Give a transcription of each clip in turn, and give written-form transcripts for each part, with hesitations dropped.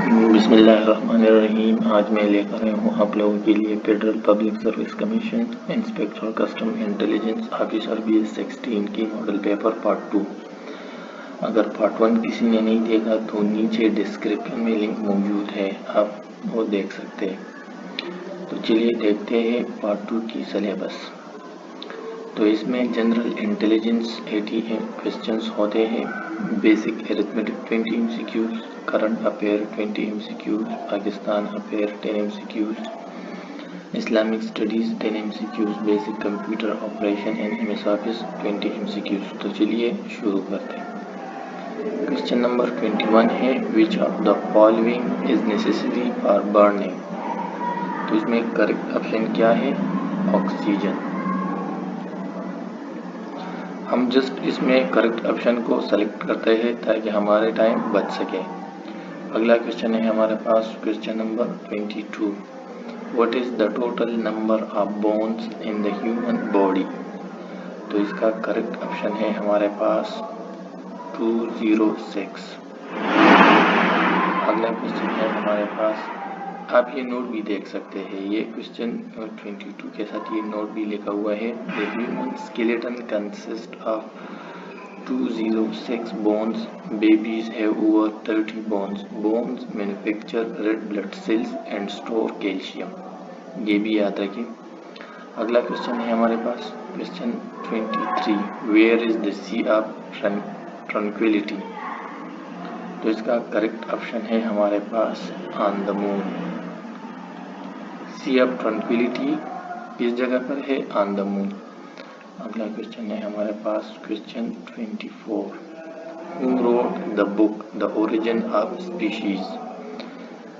बिस्मिल्लाहिर्रहमानिर्रहीम। आज मैं लेकर आया हूँ आप लोगों के लिए federal public service commission inspector custom intelligence officer BS16 की मॉडल पेपर पार्ट 2। अगर पार्ट 1 किसी ने नहीं देखा तो नीचे डिस्क्रिप्शन में लिंक मौजूद है, आप वो देख सकते हैं। तो चलिए देखते हैं पार्ट 2 की सिलेबस। तो इसमें जनरल इंटेलिजेंस 80 क्वेश्चंस होते हैं, basic arithmetic 20 MCQs, current affair 20 MCQs, Pakistan affair 10 MCQs, Islamic studies 10 MCQs, basic computer operation and MS office 20 MCQs। तो चलिए शुरू करते हैं। क्वेश्चन नंबर 21 है, विच of the following is necessary for burning. तो इसमें करेक्ट ऑप्शन क्या है? ऑक्सीजन। हम जस्ट इसमें करेक्ट ऑप्शन को सेलेक्ट करते हैं ताकि हमारे टाइम बच सके। अगला क्वेश्चन है हमारे पास question number 22, what is the total number of bones in the human body. तो इसका करेक्ट ऑप्शन है हमारे पास 206। अगला क्वेश्चन है हमारे पास, आप ये नोट भी देख सकते हैं, ये क्वेश्चन 22 के साथ ये नोट भी लिखा हुआ है, the human skeleton consist of 206 bones, babies have over 30 bones, bones manufacture red blood cells and store calcium। ये भी याद रखिए। अगला क्वेश्चन है हमारे पास question 23, where is the sea of tranquility. तो इसका करेक्ट ऑप्शन है हमारे पास on the moon. Sea of tranquility किस जगह पर है? On the moon. अगला क्वेश्चन है हमारे पास question 24, who wrote the book the origin of species.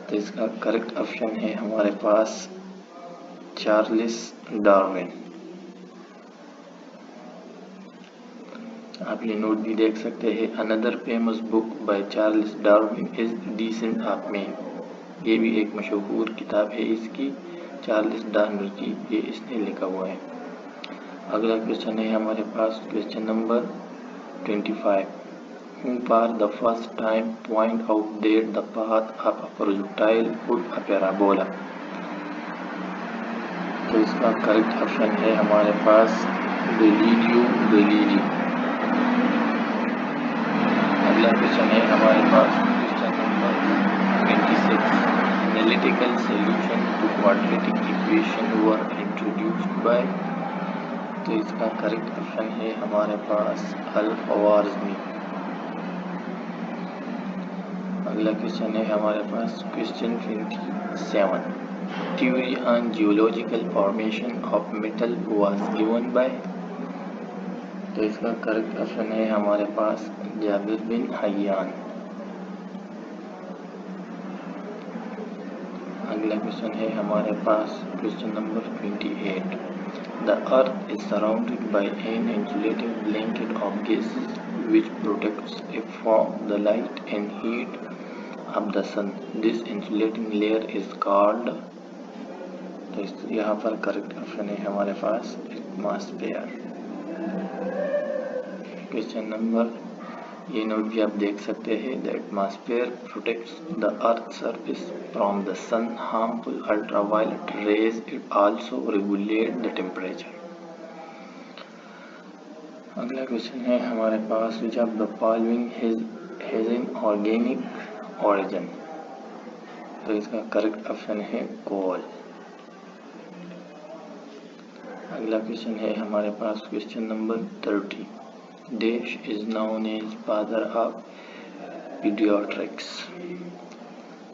तो इसका करेक्ट ऑप्शन है हमारे पास चार्ल्स डार्विन। आप ये नोट भी देख सकते हैं, another famous book by Charles Darwin is descent of man. ये भी एक मशहूर किताब है इसकी, चार्ल्स डार्विन की, ये इसने लिखा हुआ है। अगला क्वेश्चन है हमारे पास question number 25, who for the first time point out that the path of a projectile would a parabola। तो इसका करेक्ट ऑप्शन है हमारे पास गैलीलियो गैलीली। अगला क्वेश्चन है हमारे पास question number 26, analytical solution to quadratic equation were introduced by. तो इसका करेक्ट ऑप्शन है हमारे पास अल-ख्वारिज़मी। अगला क्वेश्चन है हमारे पास question 27, theory on geological formation of metal was given by. तो इसका करेक्ट ऑप्शन है हमारे पास जाबिर बिन हय्यान। अगला क्वेश्चन है हमारे पास question number 28, the earth is surrounded by an insulating blanket of gases which protects it from the light and heat of the sun. This insulating layer is called। तो यहाँ पर correct option है हमारे पास atmosphere. Question number, ये note भी आप देख सकते हैं, the atmosphere protects the earth surface from the sun harmful ultraviolet rays, it also regulate the temperature. अगला क्वेश्चन है हमारे पास, which of the following has an organic origin. तो इसका करेक्ट ऑप्शन है कोल। अगला क्वेश्चन है हमारे पास question number 30, dash is known as father of pediatrics.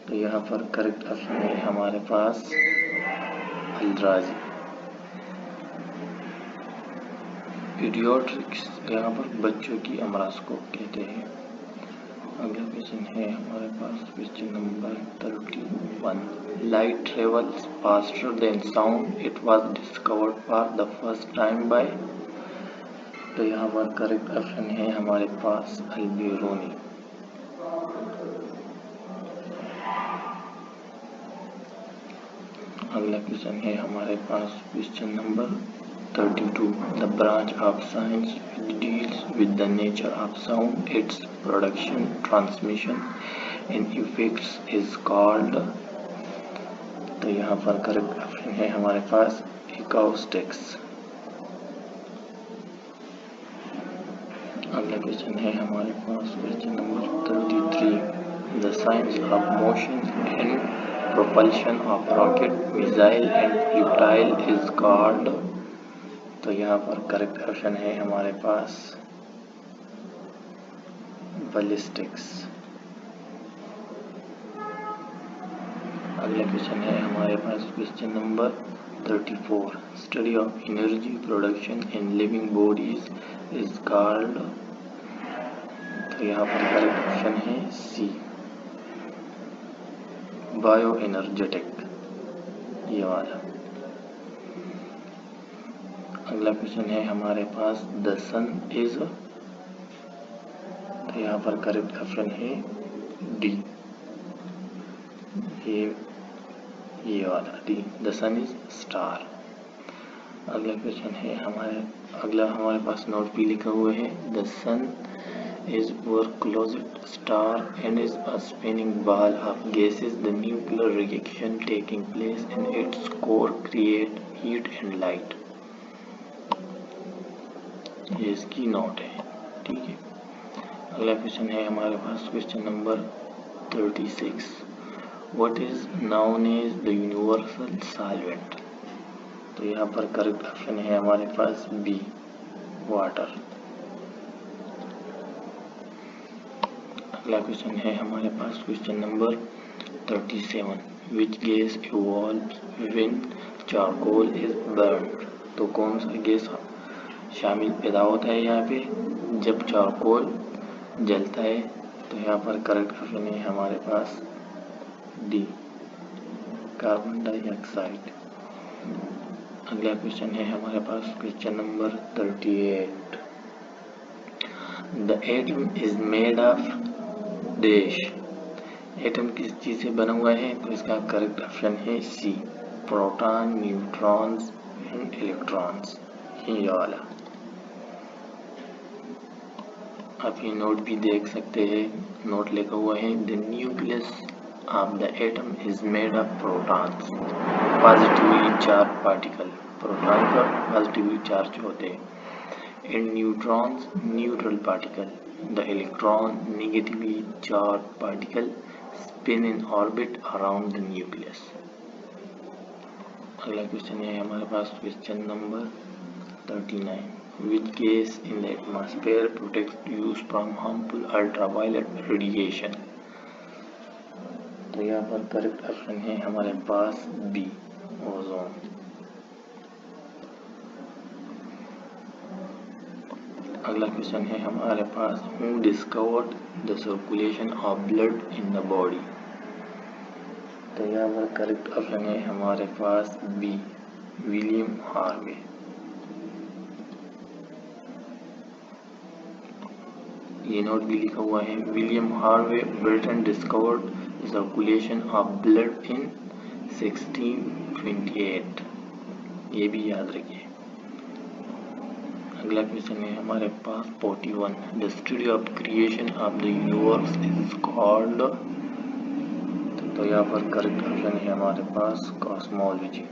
तो यहाँ पर करेक्ट ऑप्शन है हमारे पास अल-राजी। पीडियाट्रिक्स यहाँ पर बच्चों की अमराज को कहते हैं। अगला क्वेश्चन है हमारे पास question number 31, light travels faster than sound, it was discovered for the first time by. तो यहाँ पर करेक्ट ऑप्शन है हमारे पास अल-बिरूनी। अगला क्वेश्चन है हमारे पास question number 32. The branch of science which deals with the nature of sound, its production, transmission and effects is called. तो यहाँ पर करेक्ट ऑप्शन है हमारे पास acoustics. अगला क्वेश्चन है हमारे पास question number 33. The science of motion and propulsion of rocket, missile and projectile is called. तो यहाँ पर करेक्ट ऑप्शन है हमारे पास ballistics. अगला क्वेश्चन है हमारे पास question number 34. Study of energy production in living bodies is called. तो यहाँ पर करेक्ट ऑप्शन है सी, बायोएनर्जेटिक, ये वाला. अगला क्वेश्चन है हमारे पास द सन इज. तो यहाँ पर करेक्ट ऑप्शन है डी, ये वाला D, the sun is star. अगला क्वेश्चन है हमारे पास नोट भी लिखा हुआ है. The sun is our closest star and is a spinning ball of gases. The nuclear reaction taking place in its core create heat and light. ये इसकी नोट है, ठीक है. अगला क्वेश्चन है हमारे पास question number 36. What is known as the universal solvent? तो यहाँ पर करेक्ट ऑप्शन है हमारे पास बी, वाटर. अगला क्वेश्चन है हमारे पास question number 37. Which gas evolves when charcoal is burned? तो कौन सा गैस शामिल पैदा होता है यहाँ पे जब चारकोल जलता है? तो यहाँ पर करेक्ट ऑप्शन है हमारे पास डी, कार्बन डाइऑक्साइड. अगला क्वेश्चन है हमारे पास question number 38. The atom is made of dash. Atom किस चीज से बना हुआ है? तो इसका करेक्ट ऑप्शन है सी, प्रोटॉन, न्यूट्रॉन्स एंड इलेक्ट्रॉन्स, ये वाला. आप ये नोट भी देख सकते हैं. नोट लिखा हुआ है the nucleus of the atom is made of protons, positively charge particle. Proton पर पॉजिटिवली चार्ज होते हैं. And neutrons neutral particle. The electron negatively charged particle spin in orbit around the nucleus. अगला question है हमारे पास question number 39. Which gas in the atmosphere protects you from harmful ultraviolet radiation? तो यहाँ पर correct option है हमारे पास बी, ओजोन. अगला क्वेश्चन है हमारे पास who discovered the circulation of blood in the body? तो यहाँ पर करेक्ट ऑप्शन है हमारे पास बी, विलियम हार्वे. ये नोट भी लिखा हुआ है. William Harvey Briton discovered the circulation of blood in 1628. ये भी याद रखिए. अगला क्वेश्चन है हमारे पास 41. The study of creation of the universe is called. तो यहाँ पर करेक्ट ऑप्शन है हमारे पास कॉस्मोलॉजी.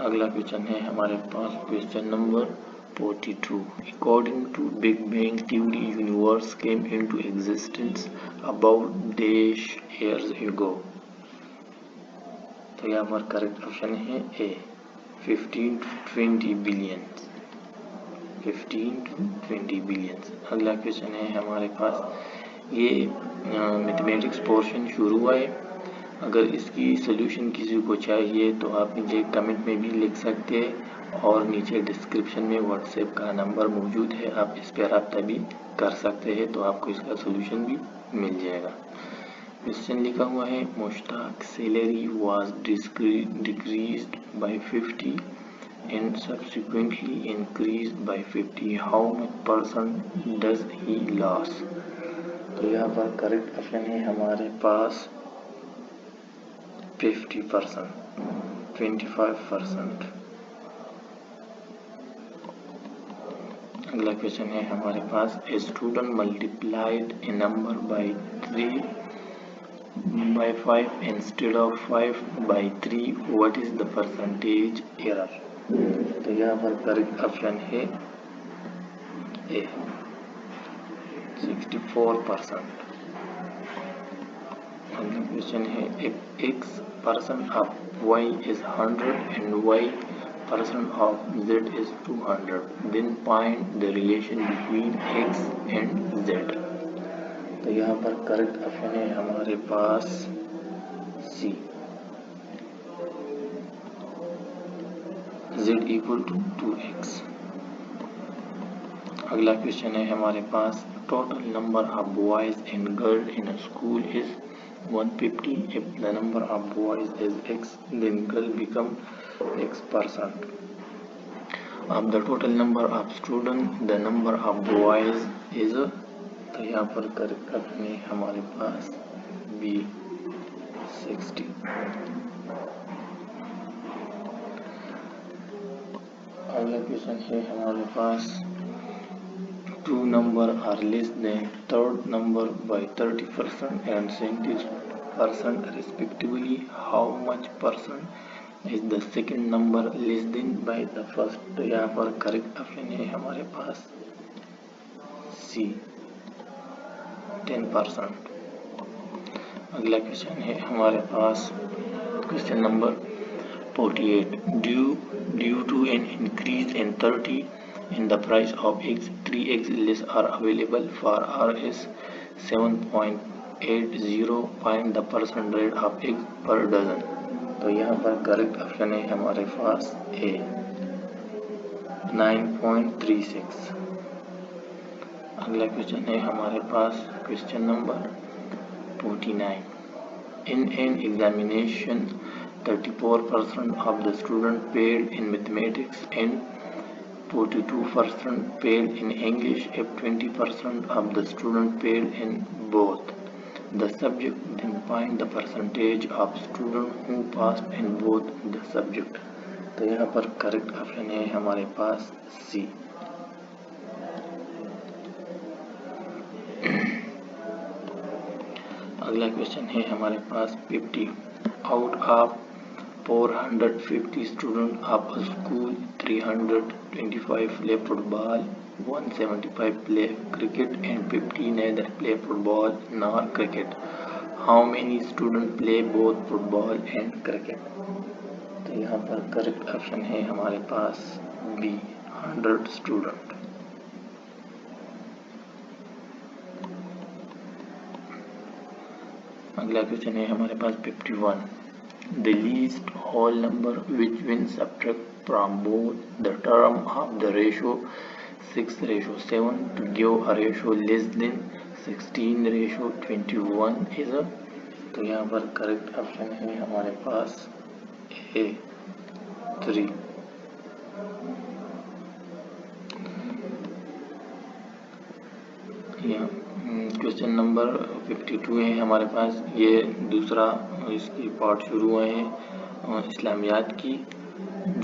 अगला क्वेश्चन है हमारे पास question number 42. According to Big Bang theory, universe came into existence about dash years ago. तो यहाँ पर करेक्ट ऑप्शन है ए, 15 to 20 बिलियन. 15 to 20 billion. अगला क्वेश्चन है हमारे पास ये मैथमेटिक्स पोर्शन शुरू हुआ है. अगर इसकी सोल्यूशन किसी को चाहिए तो आप नीचे कमेंट में भी लिख सकते हैं और नीचे डिस्क्रिप्शन में व्हाट्सएप का नंबर मौजूद है, आप इस पर रब्ता भी कर सकते हैं तो आपको इसका सोल्यूशन भी मिल जाएगा. क्वेश्चन लिखा हुआ है Mushtaq salary was decreased bye 50 and subsequently increased by 50. How much % does he lose? तो यहाँ पर करेक्ट ऑप्शन है हमारे पास 50%, 25%। अगला क्वेश्चन है हमारे पास, a student multiplied a number by 3 by 5 instead of 5 by 3, what is the percentage error? तो यहाँ पर करेक्ट ऑप्शन है ए 64%। अगला क्वेश्चन है, if x percent of y is 100 and y percent of z is 200, then find the relation between x and z। तो यहाँ पर correct option है हमारे पास C, z equal to 2x। अगला क्वेश्चन है हमारे पास, total number of boys and girl in a school is 150। If the number of boys is x, then girl become x%। of the total number of students, the number of boys is, तो यहाँ पर correct option है हमारे पास B 60। अगला question है हमारे पास, two number are less than third number by 30% and 70% respectively. How much percent is the second number less than by the first? तो यहाँ पर करेक्ट ऑप्शन है हमारे पास सी 10%। अगला क्वेश्चन है हमारे पास question number 48, due to an increase in 30 in the price of eggs, 3 eggs less are available for Rs 7.80, find the percent rate of eggs per dozen। तो यहाँ पर करेक्ट ऑप्शन है हमारे पास ए 9.36। अगला क्वेश्चन है हमारे पास question number 49, in an examination 34% of the students failed in mathematics and 42% failed in English. If 20% of the students failed in both the subject, then find the percentage of students who passed in both the subject। तो यहाँ पर correct option है हमारे पास सी। अगला question है हमारे पास 50, out of 450 students of a school, 325 play football, 175 play cricket and 50 neither play football nor cricket. How many students play both football and cricket? तो यहाँ पर करेक्ट ऑप्शन है हमारे पास बी 100 स्टूडेंट। अगला क्वेश्चन है हमारे पास 51, the least whole number which when subtract from both the term of the ratio 6:7 to give a ratio less than 16:21 is a। तो यहाँ पर करेक्ट ऑप्शन है हमारे पास ए 3। क्वेश्चन नंबर 52 है हमारे पास, ये दूसरा इसकी पार्ट शुरू हुए हैं इस्लामियात की।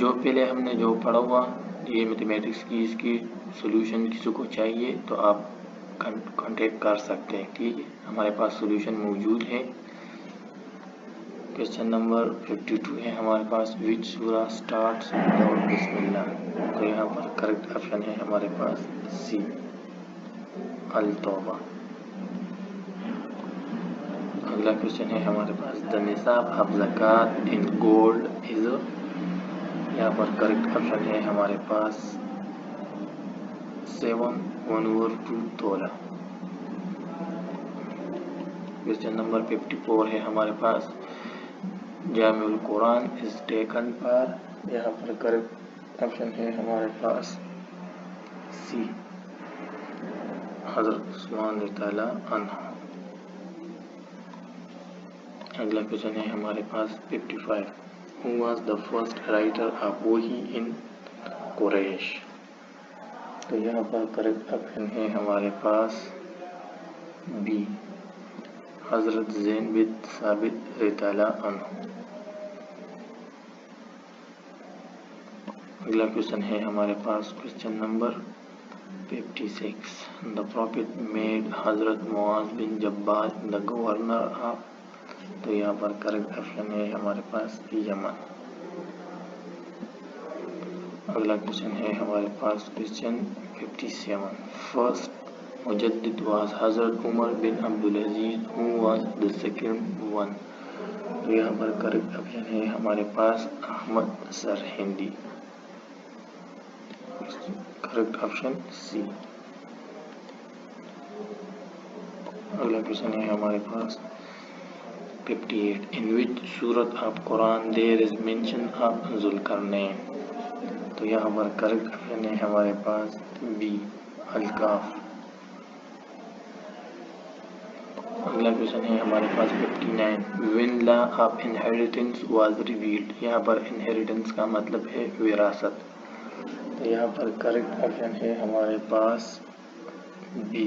जो पहले हमने जो पढ़ा हुआ ये मैथमेटिक्स की, इसकी सॉल्यूशन किसी को चाहिए तो आप कांटेक्ट कर सकते हैं, ठीक है, हमारे पास सॉल्यूशन मौजूद है। क्वेश्चन नंबर 52 है हमारे पास, विच सूरा स्टार्ट्स विदाउट बिस्मिल्लाह। तो यहाँ पर करेक्ट ऑप्शन है हमारे पास सी अल तौबा। अगला क्वेश्चन है हमारे पास, द निसाब ऑफ ज़कात इन गोल्ड इज। यहाँ पर करेक्ट ऑप्शन है हमारे पास 7/1/2 तोला। क्वेश्चन नंबर 54 है हमारे पास, जामिउल कुरान इज टेकन पर। यहाँ पर करेक्ट ऑप्शन है हमारे पास सी हज़रत उस्मान रज़ियल्लाहु अन्हु। अगला क्वेश्चन है हमारे पास 55, who was the first writer of वही इन कुरैश। तो यहाँ पर करेक्ट ऑप्शन है हमारे पास बी हज़रत ज़ैद बिन साबित रज़ियल्लाहु अन्हु। अगला क्वेश्चन है हमारे पास question number 56। The prophet made Hazrat Muaz bin Jabbar the governor of, तो यहाँ पर करेक्ट ऑप्शन है हमारे पास यमन। अगला क्वेश्चन है हमारे पास question 57। First Mujaddid was Hazrat Umar bin Abdul Aziz who was the second one, तो यहाँ पर करेक्ट ऑप्शन है हमारे पास Ahmad Sirhindi. Correct option C. अगला क्वेश्चन है हमारे पास 58। In which Surah of Quran there is mention of Zulqarnain, तो यहाँ पर करेक्ट ऑप्शन है हमारे पास बी अल-काफ। अगला क्वेश्चन है हमारे पास 59। When law of inheritance was revealed, यहाँ पर इनहेरिटेंस का मतलब है विरासत, तो यहाँ पर करेक्ट ऑप्शन है हमारे पास बी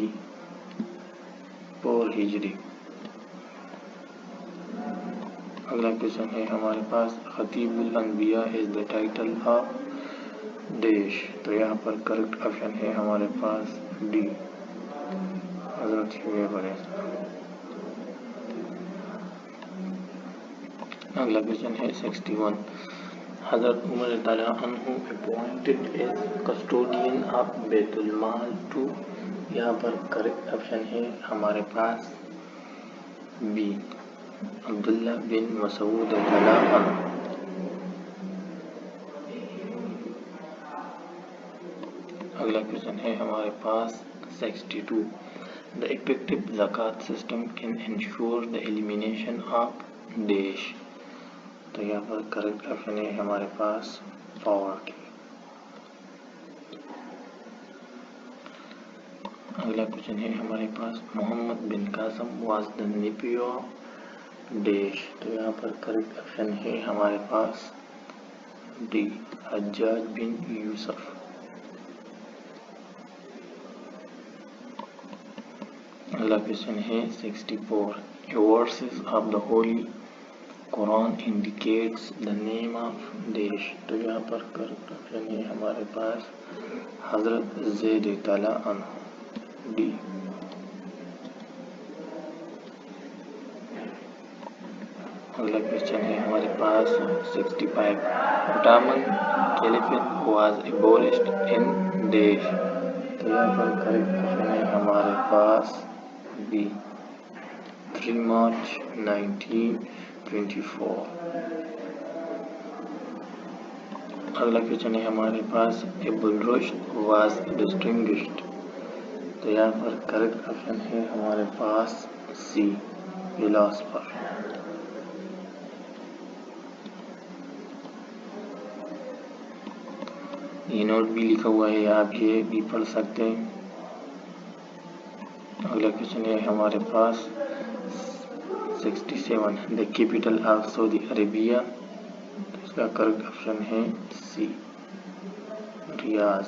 4 हिजरी। अगला क्वेश्चन है हमारे पास खतीबुल अंबिया is the title of dash, तो यहाँ पर करेक्ट ऑप्शन है हमारे पास डी हजरत शुएब अलैहिस्सलाम। अगला क्वेश्चन है 61। हजरत उमर ताला अन्हु appointed as custodian of Baitul Mal to, यहाँ पर करेक्ट ऑप्शन है हमारे पास बी अब्दुल्ला बिन मसूद ताला अन्हु। अगला क्वेश्चन है हमारे पास 62। The effective zakat system can ensure the elimination of dash, तो यहाँ पर करेक्ट ऑप्शन है हमारे पास पॉवर्टी। अगला क्वेश्चन है हमारे पास Mohammad bin Qasim was the nephew of dash, तो यहाँ पर करेक्ट ऑप्शन है हमारे पास डी हज्जाज बिन यूसुफ। अगला क्वेश्चन है 64। Verses of the holy Quran indicates the name of dash, तो यहाँ पर करेक्ट ऑप्शन है हमारे पास हजरत ज़ैद ताला अन्हु डी। अगला क्वेश्चन है हमारे पास 65। Ottoman caliphate was एबोलिश्ड in dash, तो यहाँ पर करेक्ट ऑप्शन है हमारे पास बी 3 मार्च 1924। अगला क्वेश्चन है हमारे पास इब्न रुश्द वाज डिस्टिंग्विश्ड, तो यहाँ पर करेक्ट ऑप्शन है हमारे पास सी फिलोसफर। ये नोट भी लिखा हुआ है, आप ये भी पढ़ सकते हैं। अगला क्वेश्चन है हमारे पास 67। The capital of Saudi Arabia, इसका करेक्ट ऑप्शन है सी रियाज।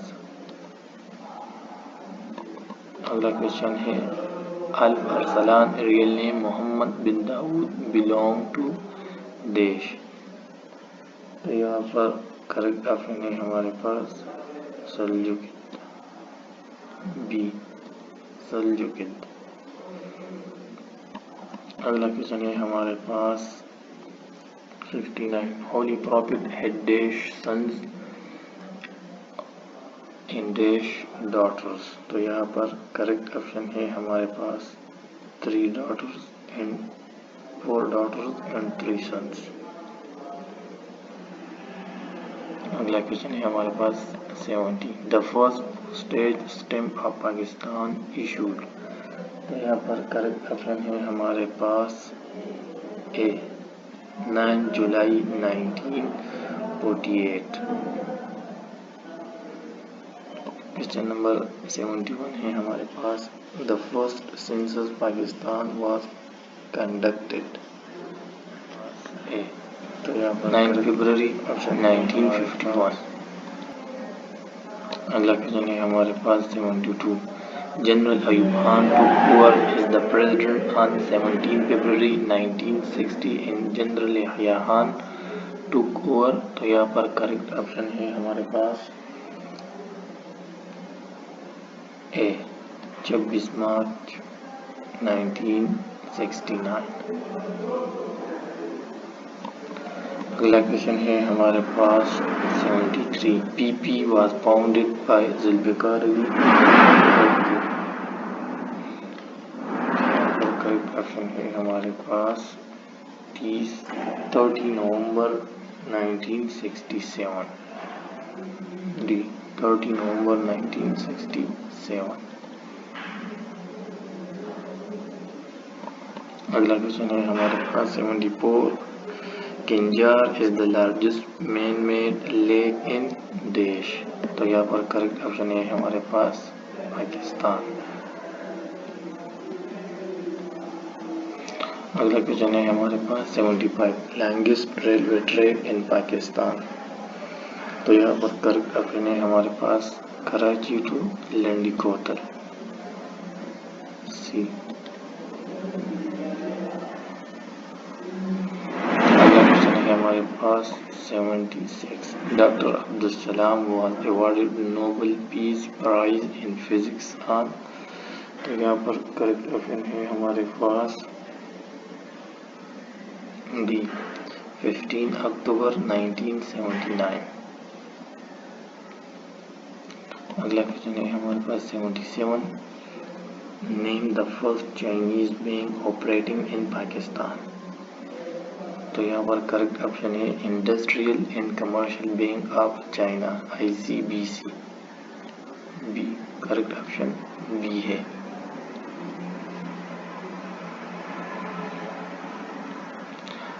अगला क्वेश्चन है Al Arsalan real name Mohammad bin Daud belong to dash, तो यहाँ पर करेक्ट ऑप्शन है हमारे पास सल्जुकिद बी सल्जुकिद। अगला क्वेश्चन है हमारे पास 69। Holy prophet had dash sons in dash daughters, तो यहाँ पर करेक्ट ऑप्शन है हमारे पास 3 daughters and 4 daughters and 3 sons। अगला क्वेश्चन है हमारे पास 70। The first state stamp of Pakistan issued, तो यहाँ पर करेक्ट ऑप्शन है हमारे पास ए 9 जुलाई 1948। क्वेश्चन नंबर 71 है हमारे पास the first census Pakistan was conducted, A, तो यहाँ पर 9 फरवरी 1951। अगला क्वेश्चन है हमारे पास 72। General Ayub Khan took over as the president on 17 February 1960 and General Yahya Khan took over, तो यहाँ पर करेक्ट ऑप्शन है हमारे पास ए 26 मार्च 1969। अगला क्वेश्चन है हमारे पास 73। PP was founded by Zulfikar Ali. Correct option है हमारे पास 30 नवंबर 1967। डी 30 नवंबर 1967। अगला क्वेश्चन है हमारे पास 74। Kinjhar is the largest man made lake in dash, तो यहाँ पर करेक्ट ऑप्शन है हमारे पास पाकिस्तान। अगला क्वेश्चन है हमारे पास 75। लॉन्गेस्ट रेलवे ट्रैक इन पाकिस्तान, तो यहाँ पर करेक्ट ऑप्शन है हमारे पास कराची टू लंडी कोतल, सी। अगला क्वेश्चन है हमारे पास 76। Doctor Abdul Salam was awarded Nobel peace prize in physics on, तो यहाँ पर करेक्ट ऑप्शन है हमारे पास डी 15 अक्टूबर 1979। अगला क्वेश्चन है हमारे पास 77। Name the first Chinese bank operating in Pakistan, तो यहाँ पर करेक्ट ऑप्शन है industrial and commercial bank of China, ICBC, B. Correct option B है।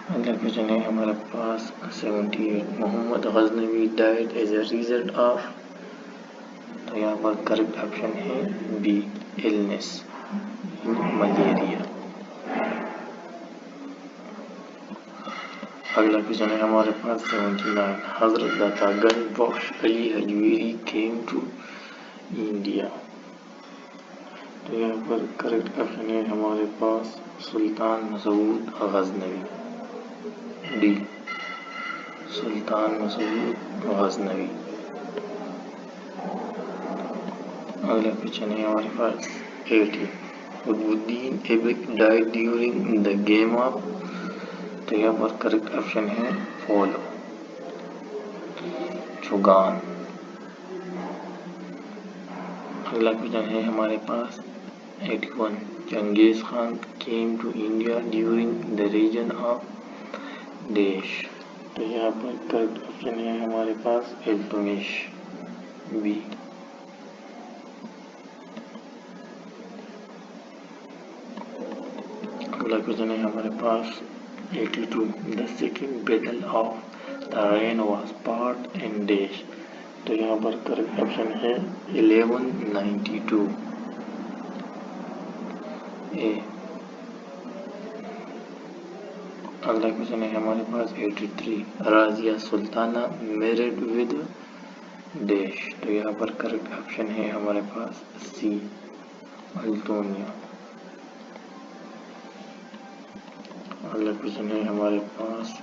अगला क्वेश्चन है हमारे पास 78। Mohammad Ghaznavi died as a result of, तो यहाँ पर करेक्ट ऑप्शन है बी इलनेस, मलेरिया। अगला क्वेश्चन है हमारे पास 79। Hazrat Data Ganj Bakhsh Ali Hajveri came to India, तो यहाँ पर करेक्ट ऑप्शन है हमारे पास सुल्तान मसूद गजनवी, डी सुल्तान मसूद गजनवी। अगला क्वेश्चन है हमारे पास 80। Qutbuddin Aibak died during the game of, तो यहाँ पर करेक्ट ऑप्शन है फॉलो, चुगान। अगला क्वेश्चन है हमारे पास 81। Genghis Khan came to India during the reign of dash, तो यहाँ पर करेक्ट ऑप्शन है हमारे पास इल्तुतमिश, बी। अगला क्वेश्चन है हमारे पास 82। The second battle of the rain was fought in dash, तो यहाँ पर करेक्ट ऑप्शन है 1192, ए। अगला क्वेश्चन है हमारे पास 83। राजिया सुल्ताना मैरिड विद देश, तो यहाँ पर करेक्ट ऑप्शन है हमारे पास सी अल्तोनिया। अगला क्वेश्चन है हमारे पास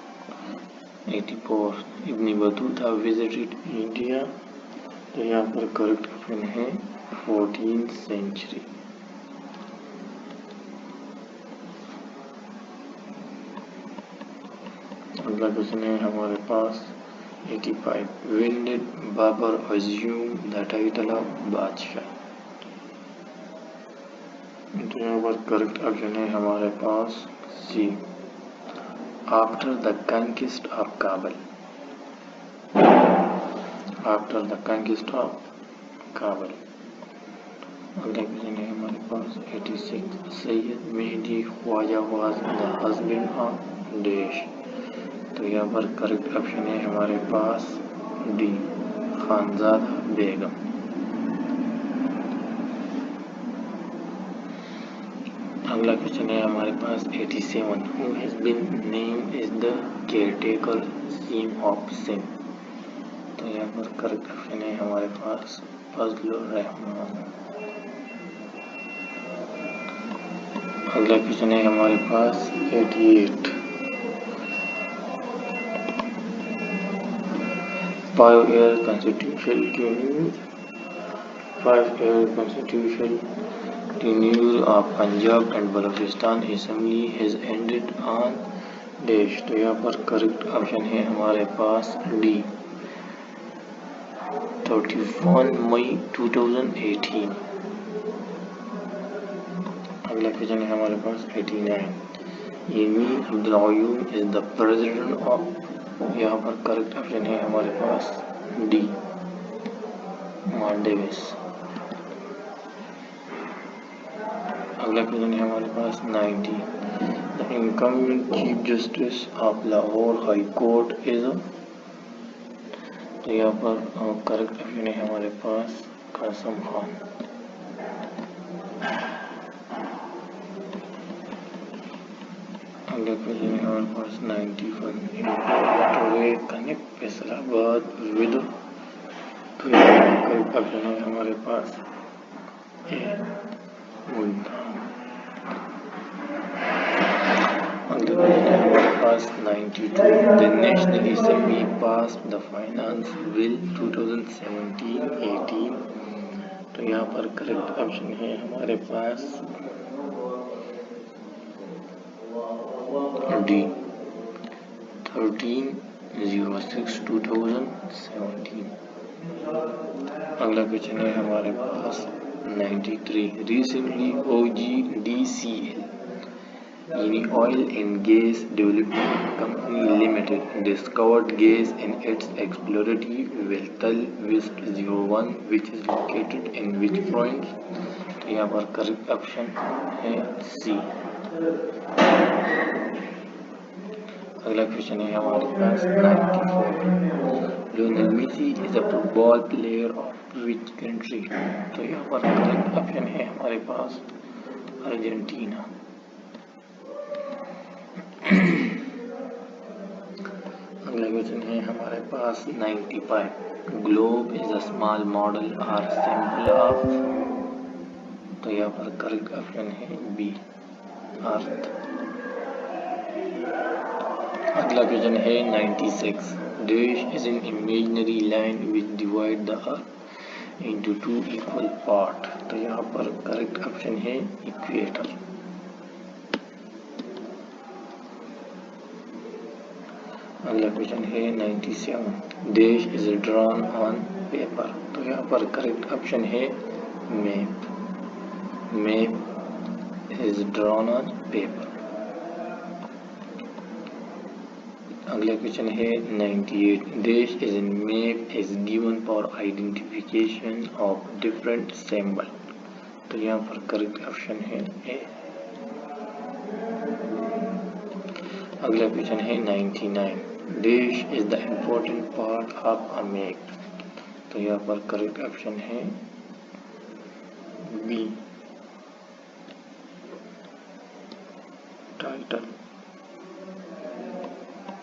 84। इब्न बतूता विजिटेड इंडिया, तो यहाँ पर करेक्ट ऑप्शन है 14th सेंचुरी। अगला क्वेश्चन है हमारे पास 85। When did Babar assume the title of बादशाह, तो यहाँ पर करेक्ट ऑप्शन है हमारे पास C after the conquest of Kabul, after the conquest of Kabul. अगला क्वेश्चन है हमारे पास 86। Syed Mehdi Khwaja was the husband of dash, तो यहाँ पर करेक्ट ऑप्शन है हमारे पास डी खानजादा बेगम। अगला क्वेश्चन है हमारे पास 87। Who has been named as the caretaker CM of Sindh, तो यहाँ पर करेक्ट ऑप्शन है हमारे पास फजलुर रहमान। अगला क्वेश्चन है हमारे पास 88। 5-year constitutional tenure of Punjab and Balochistan Assembly has ended on dash। तो यहाँ पर करेक्ट ऑप्शन है हमारे पास डी 31 मई 2018। अगला क्वेश्चन है हमारे पास 89। Yameen Abdul-Qayyum is the president of. यहाँ पर करेक्ट ऑप्शन है हमारे पास डी मालदीव्स। अगला क्वेश्चन है हमारे पास 90। The incoming chief justice of Lahore high court is. तो यहाँ पर करेक्ट ऑप्शन है हमारे पास कासिम खान। अगला क्वेश्चन है हमारे पास 91। Motorway connect Faisalabad with. तो यहाँ पर करेक्ट ऑप्शन है हमारे पास ए मुल्तान। अगला क्वेश्चन है हमारे पास 92। The national assembly pass the finance bill 2017-18। तो यहाँ पर करेक्ट ऑप्शन है हमारे पास डी 13/06/2017। अगला क्वेश्चन है हमारे पास 93। रिसेंटली OGDCL यानी oil and gas development company limited discovered gas in its exploratory well Tal west 01 which is located in which province. तो यहाँ पर करेक्ट ऑप्शन है सी। अगला क्वेश्चन है हमारे पास 94। Lionel Messi is a football player of which country. तो यहाँ पर करेक्ट ऑप्शन है हमारे पास अर्जेंटीना। अगला क्वेश्चन है हमारे पास 95। Globe is a small model और सिंबल ऑफ। तो यहाँ पर करेक्ट ऑप्शन है बी अर्थ। अगला क्वेश्चन है 96। Dash is an imaginary line which divide the earth into 2 equal part. तो यहाँ पर करेक्ट ऑप्शन है इक्वेटर। अगला क्वेश्चन है 97। Dash is drawn on paper. तो यहाँ पर करेक्ट ऑप्शन है map. Map is drawn on paper. अगला क्वेश्चन है 98। Dash is an map is given for identification of different symbol. तो यहाँ पर करेक्ट ऑप्शन है ए। अगला क्वेश्चन है 99। Dash is the important part of a map. तो यहाँ पर करेक्ट ऑप्शन है बी टाइटल।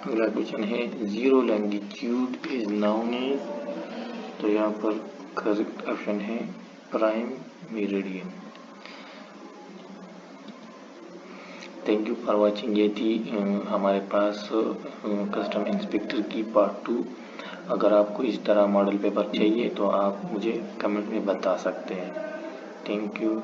अगला क्वेश्चन है zero longitude is known as. तो यहाँ पर करेक्ट ऑप्शन है prime meridian. Thank you for watching. ये थी हमारे पास कस्टम इंस्पेक्टर की पार्ट 2। अगर आपको इस तरह मॉडल पेपर चाहिए तो आप मुझे कमेंट में बता सकते हैं। Thank you.